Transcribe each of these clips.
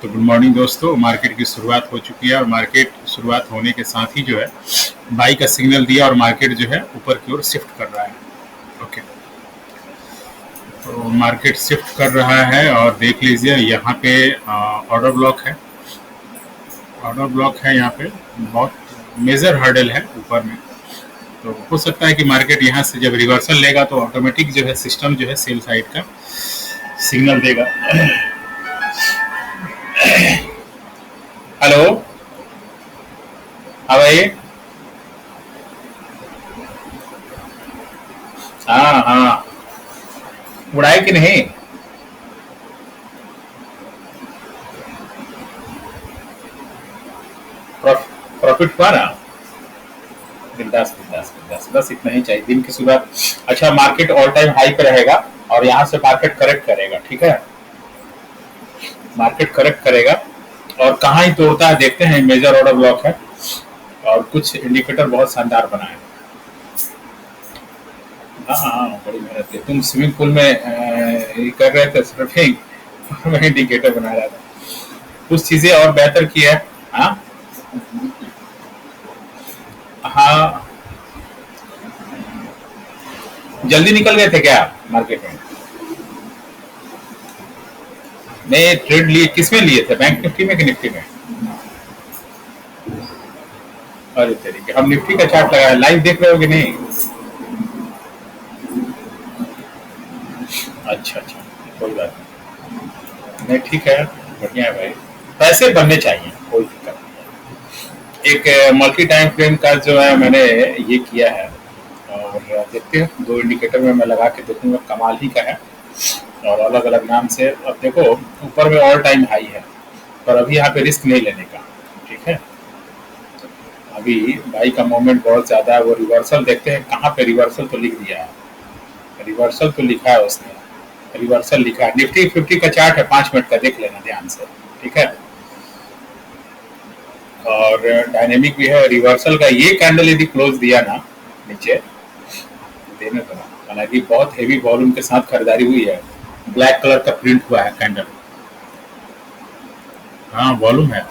तो good morning दोस्तों। Market की शुरुआत हो चुकी है और मार्केट शुरुआत होने के साथ ही जो है बाई का सिग्नल दिया और मार्केट जो है ऊपर की ओर शिफ्ट कर रहा है। ओके, तो मार्केट शिफ्ट कर रहा है और देख लीजिए यहाँ पे ऑर्डर ब्लॉक है। ऑर्डर ब्लॉक है यहाँ पे, बहुत मेजर हर्डल है ऊपर में। तो हो सकता है कि मार्केट यहाँ से जब रिवर्सल लेगा तो ऑटोमेटिक जो है सिस्टम जो है सेल साइड का सिग्नल देगा। हेलो, हाँ भाई। हाँ हाँ, उड़ाए कि नहीं? प्रॉफिट हुआ ना? बिंदास बिंदास बिंदास, बस इतना ही चाहिए दिन की शुरुआत। अच्छा, मार्केट ऑल टाइम हाई पे रहेगा और यहाँ से मार्केट करेक्ट करेगा। ठीक है, मार्केट करेक्ट करेगा और कहाँ ही तोड़ता है देखते हैं। मेजर ऑर्डर ब्लॉक है और कुछ इंडिकेटर बहुत शानदार बना है। हाँ हाँ, बड़ी मेहनत की। तुम स्विमिंग पूल में ये कर रहे थे सर्फिंग, मैं इंडिकेटर बना रहा था। कुछ चीजें और बेहतर की है। हाँ हाँ, जल्दी निकल गए थे क्या मार्केट में? नहीं, ट्रेड लिए किस में लिए थे? बैंक निफ्टी में कि निफ्टी में? अरे तरीके, हम निफ्टी का चार्ट लगाया, लाइव देख रहे हो कि नहीं? अच्छा अच्छा, कोई बात नहीं, ठीक है, बढ़िया है भाई। पैसे बनने चाहिए, कोई दिक्कत नहीं। एक मल्टी टाइम फ्रेम का जो है मैंने ये किया है और देखते हैं, दो इंडिकेटर में मैं लगा के देखूंगा, कमाल ही का है और अलग अलग नाम से। अब देखो ऊपर में ऑल टाइम हाई है पर अभी यहाँ पे रिस्क नहीं लेने का। ठीक है, अभी भाई का मोमेंट बहुत ज्यादा है। वो रिवर्सल देखते हैं कहाँ पे, रिवर्सल तो लिख दिया है, रिवर्सल तो लिखा है उसने, रिवर्सल लिखा है। निफ्टी 50 का चार्ट है, 5 मिनट का, देख लेना ध्यान से। ठीक है, और डायनेमिक भी है। रिवर्सल का ये कैंडल यदि क्लोज दिया ना नीचे, देने तो ना, हालांकि बहुत हेवी वॉल्यूम के साथ खरीदारी हुई है। ब्लैक कलर का प्रिंट हुआ है कैंडल। हाँ, वॉल्यूम है।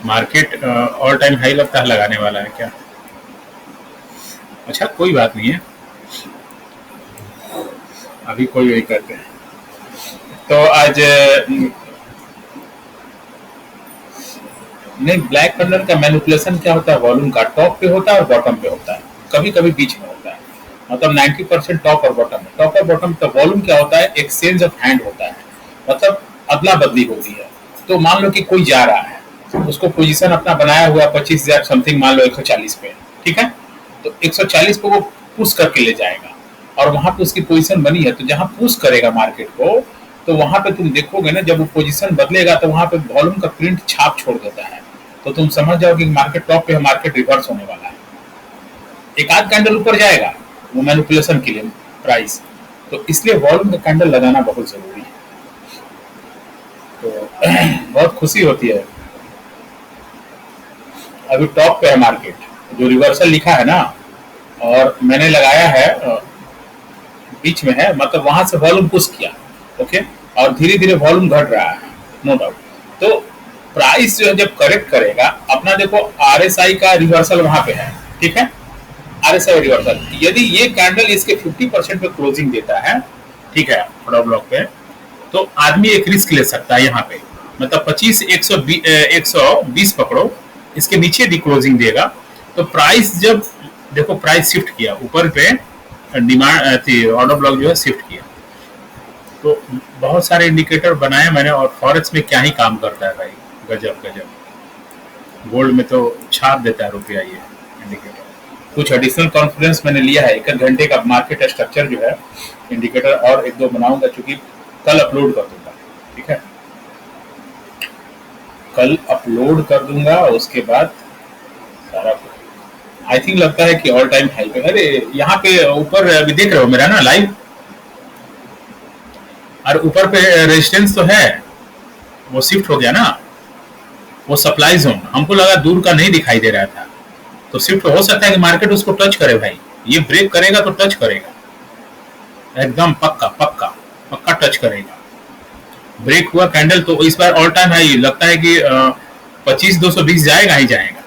मार्केट ऑल टाइम हाई लगता है लगाने वाला है क्या? अच्छा, कोई बात नहीं है, अभी कोई वही करते हैं। तो आज नहीं, ब्लैक कैंडल का मैनिपुलेशन क्या होता है? वॉल्यूम का टॉप पे होता है और बॉटम पे होता है, कभी कभी बीच में होता है। मतलब 90% टॉप और बॉटम है। टॉप और बॉटम का वॉल्यूम क्या होता है? एक्सचेंज ऑफ हैंड होता है, मतलब अदला बदली होती है। तो मान लो कि कोई जा रहा है, उसको पोजीशन अपना बनाया हुआ 25,000 समथिंग, मान लो 140 पे। ठीक है, तो 140 पे वो पुश करके ले जाएगा और वहां पे उसकी पोजीशन बनी है। तो जहां पुश करेगा मार्केट को, तो वहां पे तुम देखोगे ना, जब वो पोजीशन बदलेगा तो वहां पे वॉल्यूम का प्रिंट छाप छोड़ देता है। तो तुम समझ जाओ कि मार्केट टॉप पे है, मार्केट रिवर्स होने वाला है। एक आध कैंडल ऊपर जाएगा वो मैनिपुलेशन के लिए प्राइस, तो इसलिए वॉल्यूम का कैंडल लगाना बहुत जरूरी है। तो बहुत खुशी होती है। अभी टॉप पे है मार्केट, जो रिवर्सल लिखा है ना, और मैंने लगाया है बीच में है, मतलब वहां से वॉल्यूम पुश किया। ओके, और धीरे धीरे वॉल्यूम घट रहा है, नो डाउट। तो प्राइस जो है जब करेक्ट करेगा अपना, देखो आरएसआई का रिवर्सल वहां पे है। ठीक है, आरएसआई रिवर्सल, यदि ये कैंडल इसके 50% पे क्लोजिंग देता है, ठीक है, बड़ा ब्लॉक पे, तो आदमी एक रिस्क ले सकता है यहाँ पे। मतलब 25 120 पकड़ो, इसके नीचे भी क्लोजिंग देगा तो प्राइस, जब देखो प्राइस शिफ्ट किया ऊपर पे, डिमांड ऑर्डर ब्लॉक जो है शिफ्ट किया। तो बहुत सारे इंडिकेटर बनाए मैंने और फॉरेक्स में क्या ही काम करता है भाई, गजब गजब। गोल्ड में तो छाप देता है रुपया ये इंडिकेटर। कुछ एडिशनल कॉन्फिडेंस मैंने लिया है, 1 घंटे का मार्केट स्ट्रक्चर जो है इंडिकेटर, और एक दो बनाऊंगा, चूंकि कल अपलोड कर दूंगा। ठीक है, कल अपलोड कर दूंगा, उसके बाद सारा आई थिंक लगता है कि ऑल टाइम हाई पे। अरे यहाँ पे ऊपर अभी देख रहे हो मेरा ना लाइव, और ऊपर पे रेजिस्टेंस तो है, वो शिफ्ट हो गया ना, वो सप्लाई जोन हमको लगा दूर का नहीं दिखाई दे रहा था, तो शिफ्ट हो सकता है कि मार्केट उसको टच करे भाई। ये ब्रेक करेगा तो टच करेगा, एकदम पक्का पक्का पक्का टच करेगा। ब्रेक हुआ कैंडल तो इस बार ऑल टाइम हाई लगता है कि 25,220 जाएगा ही जाएगा।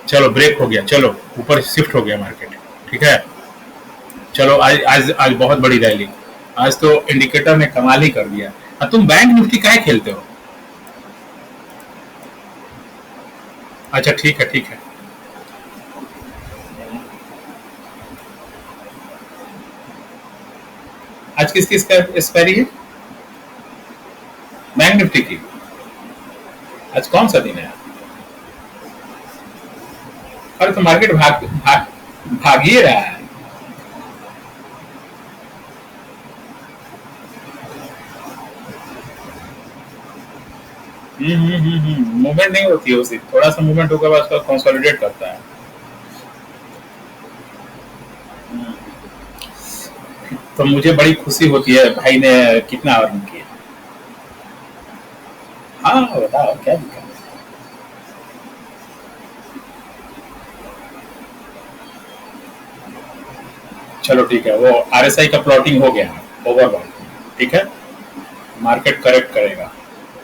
चलो ब्रेक हो गया, चलो ऊपर शिफ्ट हो गया मार्केट। ठीक है, चलो आज आज आज बहुत बड़ी रैली। आज तो इंडिकेटर ने कमाल ही कर दिया। तुम बैंक निफ्टी काहे खेलते हो? अच्छा ठीक है ठीक है। आज किसकी एक्सपायरी है? बैंक निफ्टी की। आज कौन सा दिन है? अरे तो मार्केट भाग भाग भाग ही रहा है। मूवमेंट नहीं होती है उसी, थोड़ा सा मूवमेंट होगा बस, उसका कंसोलिडेट करता है। तो मुझे बड़ी खुशी होती है भाई ने कितना अर्न किया। हाँ बताओ क्या दिक्कत है? चलो ठीक है, वो आरएसआई का प्लॉटिंग हो गया है ओवरऑल। ठीक है, मार्केट करेक्ट करेगा।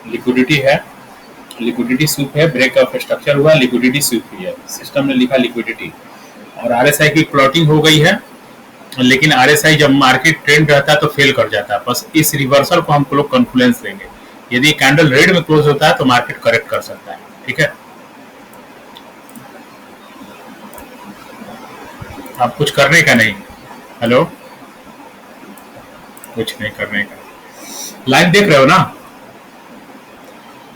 लिक्विडिटी है, लिक्विडिटी स्वीप है, ब्रेक ऑफ स्ट्रक्चर हुआ, लिक्विडिटी स्वीप हुई है, सिस्टम ने लिखा लिक्विडिटी। और आरएसआई की प्लॉटिंग हो गई है, लेकिन आरएसआई जब मार्केट ट्रेंड रहता है तो फेल कर जाता है। बस इस रिवर्सल को हम लोग कॉन्फ्लुएंस देंगे। यदि कैंडल रेड में क्लोज होता है तो मार्केट करेक्ट कर सकता है। ठीक है, अब कुछ करने का नहीं। हेलो, कुछ नहीं करने का। लाइन देख रहे हो ना?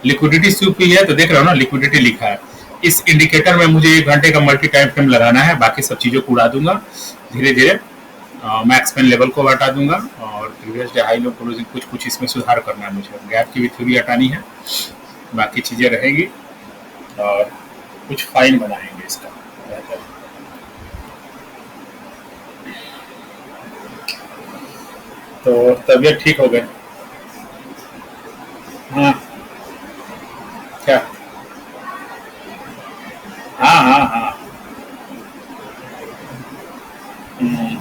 लिक्विडिटी स्वीप हुई है तो देख रहे हो ना, लिक्विडिटी लिखा है। इस इंडिकेटर में मुझे 1 घंटे का मल्टी टाइम फ्रेम लगाना है, बाकी सब चीजों को उड़ा दूंगा धीरे धीरे। मैक्स पेन लेवल को हटा दूंगा और previous day high low closing कुछ कुछ इसमें सुधार करना है मुझे। गैप की भी थ्योरी हटानी है, बाकी चीजें रहेगी और कुछ फाइन बनाएंगे इसका बेहतर। तो तबीयत ठीक हो गई? हाँ क्या? हाँ हाँ हाँ। हम्म,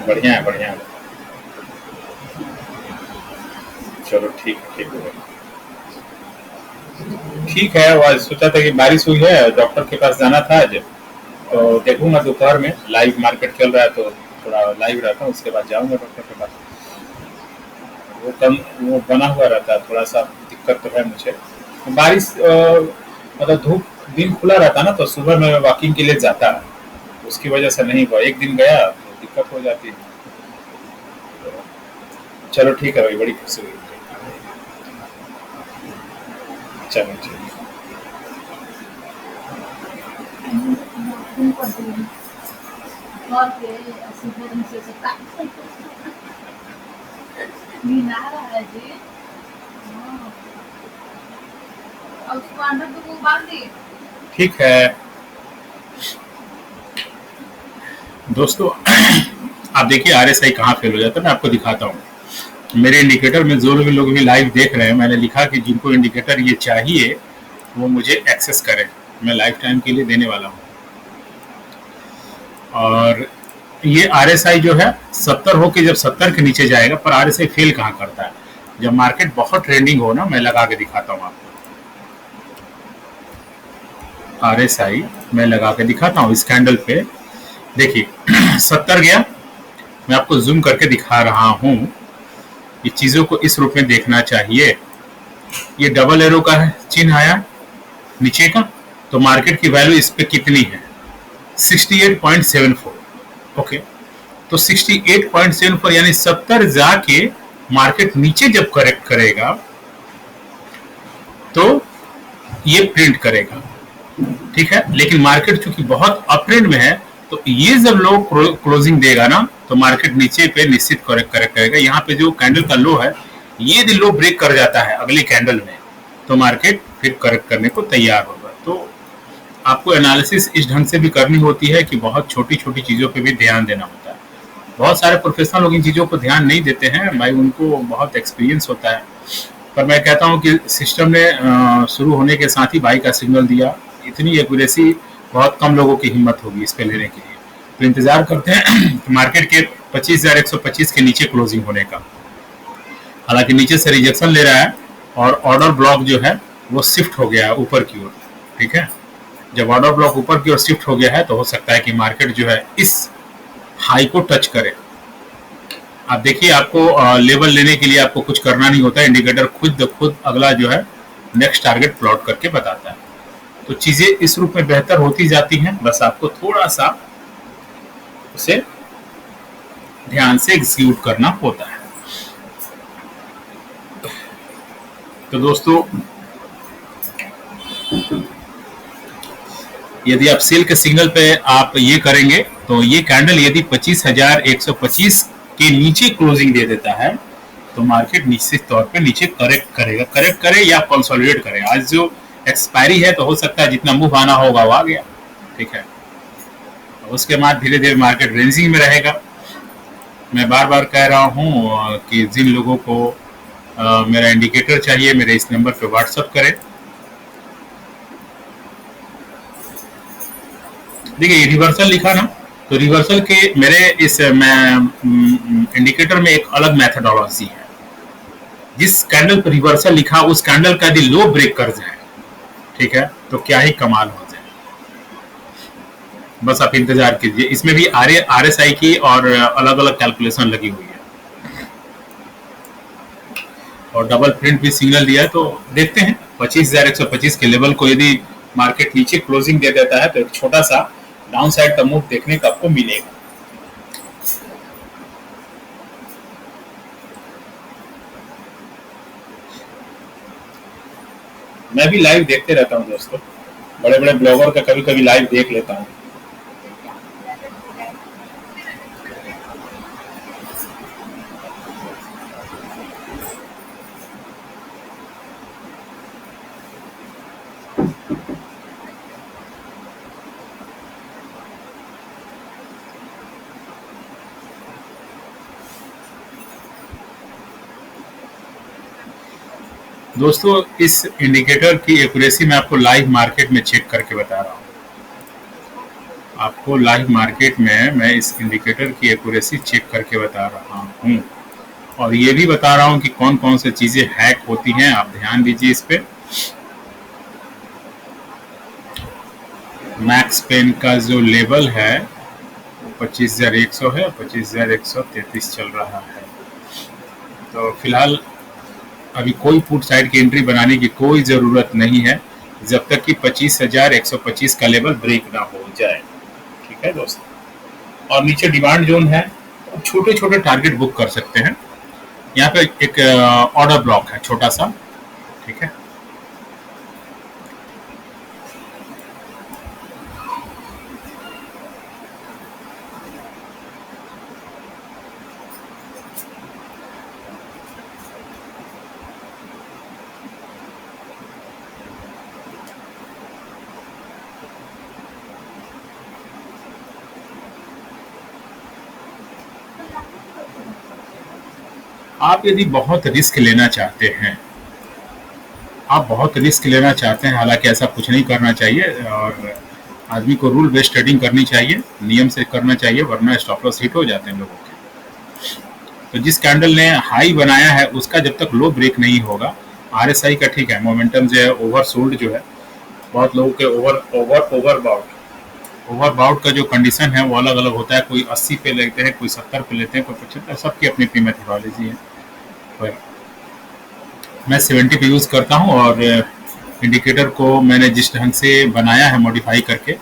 बढ़िया है बढ़िया है। चलो ठीक है ठीक है ठीक है। वो आज सोचा था कि बारिश हुई है, डॉक्टर के पास जाना था आज, तो देखूंगा दोपहर में लाइव मार्केट चल रहा है तो थोड़ा लाइव रहता हूँ, उसके बाद जाऊंगा डॉक्टर के पास। वो कम वो बना हुआ रहता है, थोड़ा सा दिक्कत तो है मुझे। बारिश मतलब धूप दिन खुला रहता ना तो सुबह में वॉकिंग के लिए जाता है, उसकी वजह से नहीं हुआ। एक दिन गया तो दिक्कत हो जाती है। तो चलो ठीक है भाई, बड़ी खुशी हुई। चलो ठीक है। ठीक है दोस्तों, आप देखिए आरएसआई कहाँ फेल हो जाता है, मैं आपको दिखाता हूँ। मेरे इंडिकेटर में जो लोग भी लाइव देख रहे हैं, मैंने लिखा कि जिनको इंडिकेटर ये चाहिए वो मुझे एक्सेस करें, मैं लाइफ टाइम के लिए देने वाला हूँ। और ये आरएसआई जो है 70 होके जब 70 के नीचे जाएगा, पर आरएसआई फेल कहाँ करता है? जब मार्केट बहुत ट्रेंडिंग हो ना, मैं लगा के दिखाता हूँ आपको। आरएसआई मैं लगा के दिखाता हूँ इस कैंडल पे, देखिए 70 गया। मैं आपको जूम करके दिखा रहा हूँ, ये चीजों को इस रूप में देखना चाहिए। ये डबल एरो का है चिन्ह आया नीचे का, तो मार्केट की वैल्यू इस पे कितनी है? 68.74। ओके, तो 68.74 यानी 70 जाके मार्केट नीचे जब करेक्ट करेगा तो ये प्रिंट करेगा। ठीक है, लेकिन मार्केट चूंकि बहुत अपट्रेंड में है तो ये जब लो क्लोजिंग देगा ना तो मार्केट नीचे पे निश्चित करेक्ट करेगा। यहाँ पे जो कैंडल का लो है, ये यदि लो ब्रेक कर जाता है अगली कैंडल में तो मार्केट फिर करेक्ट करने को तैयार होगा। तो आपको एनालिसिस इस ढंग से भी करनी होती है कि बहुत छोटी छोटी चीजों पे भी ध्यान देना होता है। बहुत सारे प्रोफेशनल लोग इन चीजों को ध्यान नहीं देते हैं भाई, उनको बहुत एक्सपीरियंस होता है। पर मैं कहता हूँ कि सिस्टम ने शुरू होने के साथ ही बाई का सिग्नल दिया। इतनी एक्यूरेसी बहुत कम लोगों की हिम्मत होगी इस पे लेने के लिए। तो इंतजार करते हैं मार्केट के 25,125 के नीचे क्लोजिंग होने का। हालांकि नीचे से रिजेक्शन ले रहा है और ऑर्डर ब्लॉक जो है वो शिफ्ट हो गया है ऊपर की ओर। ठीक है, जब ऑर्डर ब्लॉक ऊपर की ओर शिफ्ट हो गया है तो हो सकता है कि मार्केट जो है इस हाई को टच करे। आप देखिए, आपको लेवल लेने के लिए आपको कुछ करना नहीं होता, इंडिकेटर खुद अगला जो है नेक्स्ट टारगेट प्लॉट करके बताता है। तो चीजें इस रूप में बेहतर होती जाती हैं, बस आपको थोड़ा सा उसे ध्यान से एग्जीक्यूट करना होता है। तो दोस्तों, यदि आप सेल के सिग्नल पे आप ये करेंगे तो ये कैंडल यदि 25,125 के नीचे क्लोजिंग दे देता है तो मार्केट निश्चित तौर पे नीचे करेक्ट करे या कंसोलिडेट करे। आज जो एक्सपायरी है तो हो सकता है जितना मूव आना होगा वो आ गया। ठीक है, उसके बाद धीरे धीरे मार्केट रेंजिंग में रहेगा। मैं बार बार कह रहा हूँ कि जिन लोगों को मेरा इंडिकेटर चाहिए मेरे इस नंबर पे व्हाट्सएप करें। देखिए, रिवर्सल लिखा ना, तो रिवर्सल के मेरे इस इंडिकेटर में एक अलग मैथडोलॉजी है। जिस कैंडल पर रिवर्सल लिखा उस कैंडल का यदि लो ब्रेक कर जाए, ठीक है, तो क्या ही कमाल हो जाए। बस आप इंतजार कीजिए, इसमें भी RSI की और अलग अलग कैलकुलेशन लगी हुई है और डबल प्रिंट भी सिग्नल दिया है। तो देखते हैं 25,125 के लेवल को यदि मार्केट नीचे क्लोजिंग दे देता है तो एक छोटा सा डाउन साइड का मूव देखने को आपको मिलेगा। मैं भी लाइव देखते रहता हूँ दोस्तों, बड़े बड़े ब्लॉगर का कभी कभी लाइव देख लेता हूँ। दोस्तों, इस इंडिकेटर की एक्यूरेसी मैं आपको लाइव मार्केट में चेक करके बता रहा हूँ। आपको लाइव मार्केट में मैं इस इंडिकेटर की एक्यूरेसी चेक करके बता रहा हूँ और ये भी बता रहा हूँ कि कौन कौन से चीजें हैक होती हैं। आप ध्यान दीजिए इस पे। मैक्स पेन का जो लेवल है 25,100 है, 25,133 चल रहा है। तो फिलहाल अभी कोई पुट साइड की एंट्री बनाने की कोई ज़रूरत नहीं है जब तक कि 25,125 का लेवल ब्रेक ना हो जाए। ठीक है दोस्तों, और नीचे डिमांड जोन है, छोटे छोटे टारगेट बुक कर सकते हैं। यहाँ पे एक ऑर्डर ब्लॉक है छोटा सा। ठीक है, आप यदि बहुत रिस्क लेना चाहते हैं, हालांकि ऐसा कुछ नहीं करना चाहिए और आदमी को रूल बेस्ड ट्रेडिंग करनी चाहिए, नियम से करना चाहिए, वरना स्टॉप लॉस हिट हो जाते हैं लोगों के। तो जिस कैंडल ने हाई बनाया है उसका जब तक लो ब्रेक नहीं होगा, RSI का ठीक है, मोमेंटम जो है ओवरसोल्ड जो है, बहुत लोगों के ओवरबाउट का जो कंडीशन है वो अलग अलग होता है। कोई 80 पे लेते हैं, कोई 70 पे लेते हैं, कोई 75, सबकी अपनी अपनी मेथोडोलॉजी है। पर मैं 70 पे यूज़ करता हूँ और इंडिकेटर को मैंने जिस ढंग से बनाया है मॉडिफाई करके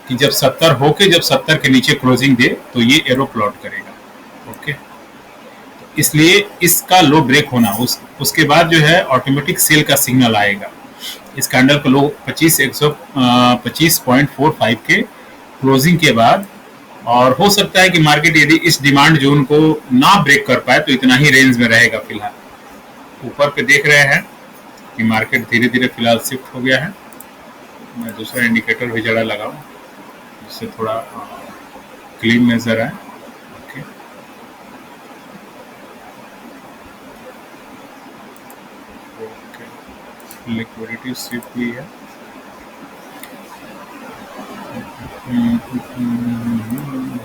कि जब 70 के नीचे क्लोजिंग दे तो ये एरो प्लॉट करेगा। ओके, इसलिए इसका लो ब्रेक होना उसके बाद जो है ऑटोमेटिक सेल का सिग्नल आएगा। इस कैंडल को लो 25,125.45 के क्लोजिंग के बाद, और हो सकता है कि मार्केट यदि इस डिमांड जोन को ना ब्रेक कर पाए तो इतना ही रेंज में रहेगा। फिलहाल ऊपर पे देख रहे हैं कि मार्केट धीरे धीरे फिलहाल शिफ्ट हो गया है। मैं दूसरा इंडिकेटर भी जरा लगाऊं जिससे थोड़ा क्लीन नजर आए। ओके, लिक्विडिटी शिफ्ट हुई है। हम्म, हम्म,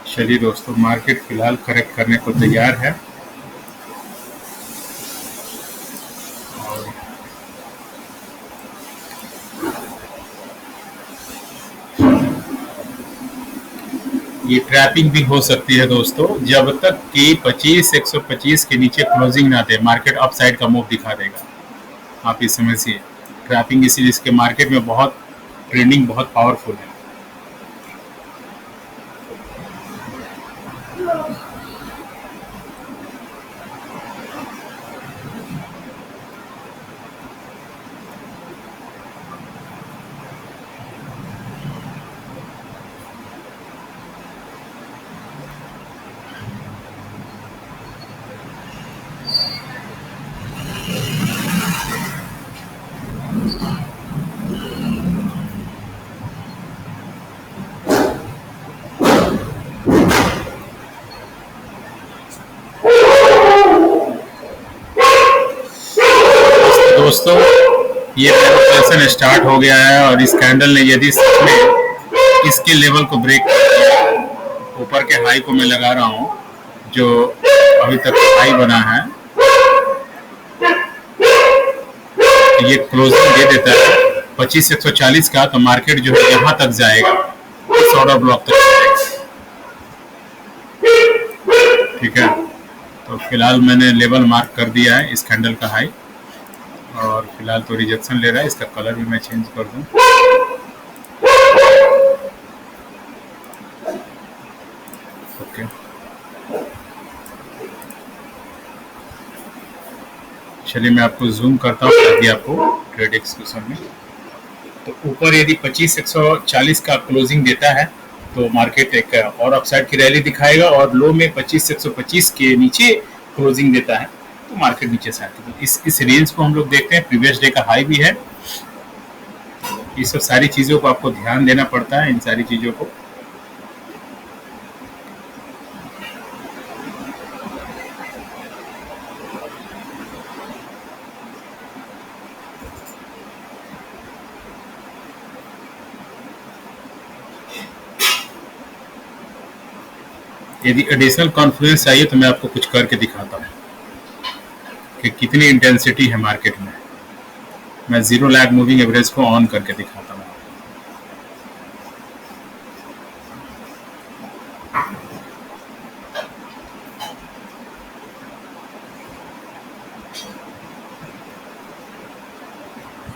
चलिए दोस्तों, मार्केट फिलहाल करेक्ट करने को तैयार है। और ये ट्रैपिंग भी हो सकती है दोस्तों, जब तक कि 25 125 के नीचे क्लोजिंग ना दे, मार्केट अप साइड का मूव दिखा देगा। आप ये समझिए, ट्रैपिंग इसीलिए इसके मार्केट में बहुत ट्रेंडिंग बहुत पावरफुल है। दोस्तों, ये मैनिपुलेशन स्टार्ट हो गया है और इस कैंडल ने यदि सच में इसके लेवल को ब्रेक कर दिया, ऊपर के हाई को मैं लगा रहा हूँ जो अभी तक हाई बना है, ये क्लोजिंग दे देता है 25 140 का, तो मार्केट जो है यहाँ तक जाएगा, इस ऑर्डर ब्लॉक तक जाएगा। ठीक है, तो फिलहाल मैंने लेवल मार्क कर दिया है इस कैंडल का हाई, और फिलहाल तो रिजेक्शन ले रहा है। इसका कलर भी मैं चेंज कर दूं। ओके, चलिए मैं आपको जूम करता हूँ ताकि आपको ट्रेड एक्सक्लूसिव में, तो ऊपर यदि 25 140 का क्लोजिंग देता है तो मार्केट एक और अपसाइड की रैली दिखाएगा, और लो में 25 125 के नीचे क्लोजिंग देता है तो मार्केट नीचे से आती है। तो इस रेंज को हम लोग देखते हैं, प्रीवियस डे का हाई भी है। ये सब सारी चीज़ों को आपको ध्यान देना पड़ता है, इन सारी चीज़ों को। यदि एडिशनल कॉन्फ्लुएंस चाहिए तो मैं आपको कुछ करके दिखाता हूँ कि कितनी इंटेंसिटी है मार्केट में। मैं जीरो लैग मूविंग एवरेज को ऑन करके दिखाता हूँ।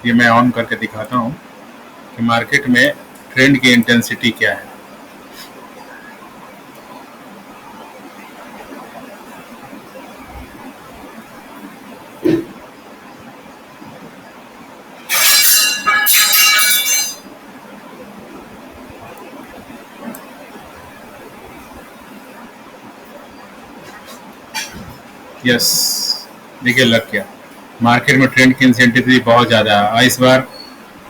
ये मैं ऑन करके दिखाता हूँ कि मार्केट में ट्रेंड की इंटेंसिटी क्या है। यस, देखिए लग गया। मार्केट में ट्रेंड की इंसेंटिविटी बहुत ज़्यादा है, इस बार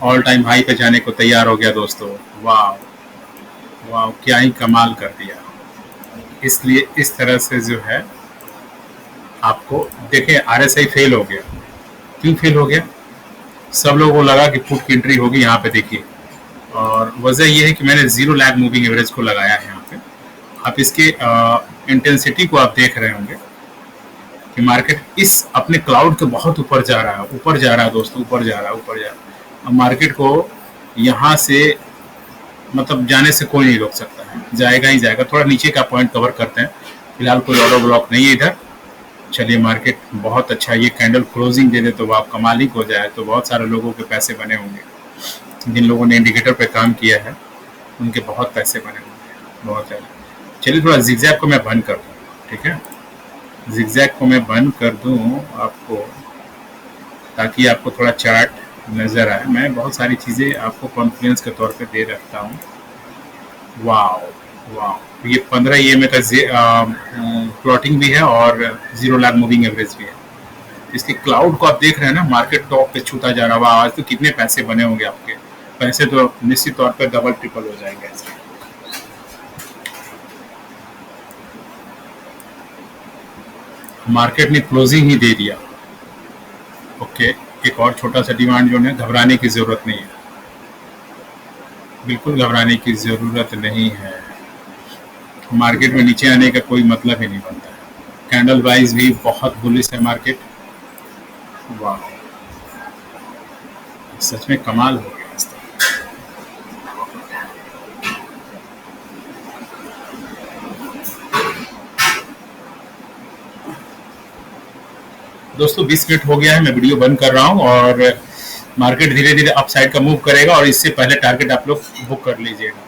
ऑल टाइम हाई पे जाने को तैयार हो गया दोस्तों। वाह वाह, क्या ही कमाल कर दिया। इसलिए इस तरह से जो है आपको देखें, आरएसआई फेल हो गया। क्यों फेल हो गया? सब लोगों को लगा कि पुट की एंट्री होगी यहाँ पे, देखिए। और वजह यह है कि मैंने जीरो लैग मूविंग एवरेज को लगाया है यहाँ पे। आप इसके इंटेंसिटी को आप देख रहे होंगे कि मार्केट इस अपने क्लाउड के बहुत ऊपर जा रहा है, ऊपर जा रहा है दोस्तों, ऊपर जा रहा है, ऊपर जा रहा है। अब मार्केट को यहाँ से मतलब जाने से कोई नहीं रोक सकता है, जाएगा ही जाएगा। थोड़ा नीचे का पॉइंट कवर करते हैं, फिलहाल कोई ऑर्डर ब्लॉक नहीं है इधर। चलिए, मार्केट बहुत अच्छा, ये कैंडल क्लोजिंग दे दे तो आप कमाल हो जाए तो बहुत सारे लोगों के पैसे बने होंगे। जिन लोगों ने इंडिकेटर पे काम किया है उनके बहुत पैसे बने होंगे, बहुत ज़्यादा। चलिए, थोड़ा जिगजैग को मैं बंद कर दूँ, ठीक है। जिगजैग को मैं बंद कर दूँ आपको, ताकि आपको थोड़ा चार्ट नज़र आए। मैं बहुत सारी चीज़ें आपको कॉन्फ्रेंस के तौर पे दे रखता हूँ। वाह वाह, ये 15 EMA का प्लॉटिंग भी है और जीरो लैग मूविंग एवरेज भी है। इसके क्लाउड को आप देख रहे हैं ना, मार्केट टॉप पे छूता जा रहा है। आज तो कितने पैसे बने होंगे आपके, पैसे तो निश्चित तौर पर डबल ट्रिपल हो जाएंगे ऐसे। मार्केट ने क्लोजिंग ही दे दिया। ओके, एक और छोटा सा डिमांड जोन है, घबराने की जरूरत नहीं है, बिल्कुल घबराने की जरूरत नहीं है। मार्केट में नीचे आने का कोई मतलब ही नहीं बनता है। कैंडल वाइज भी बहुत बुलिश है मार्केट। वाह, सच में कमाल हो गया आज तो। दोस्तों 20 मिनट हो गया है, मैं वीडियो बंद कर रहा हूँ और मार्केट धीरे धीरे अप साइड का मूव करेगा और इससे पहले टारगेट आप लोग बुक कर लीजिएगा।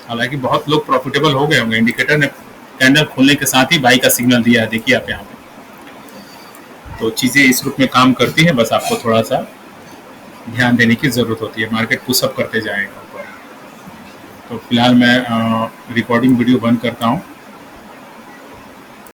हालांकि बहुत लोग प्रॉफिटेबल हो गए होंगे, इंडिकेटर ने कैंडल खोलने के साथ ही बाई का सिग्नल दिया है, देखिए आप यहाँ पे। तो चीज़ें इस रूप में काम करती हैं, बस आपको थोड़ा सा ध्यान देने की ज़रूरत होती है। मार्केट पुशअप करते जाएगा ऊपर। तो फिलहाल मैं रिकॉर्डिंग वीडियो बंद करता हूँ।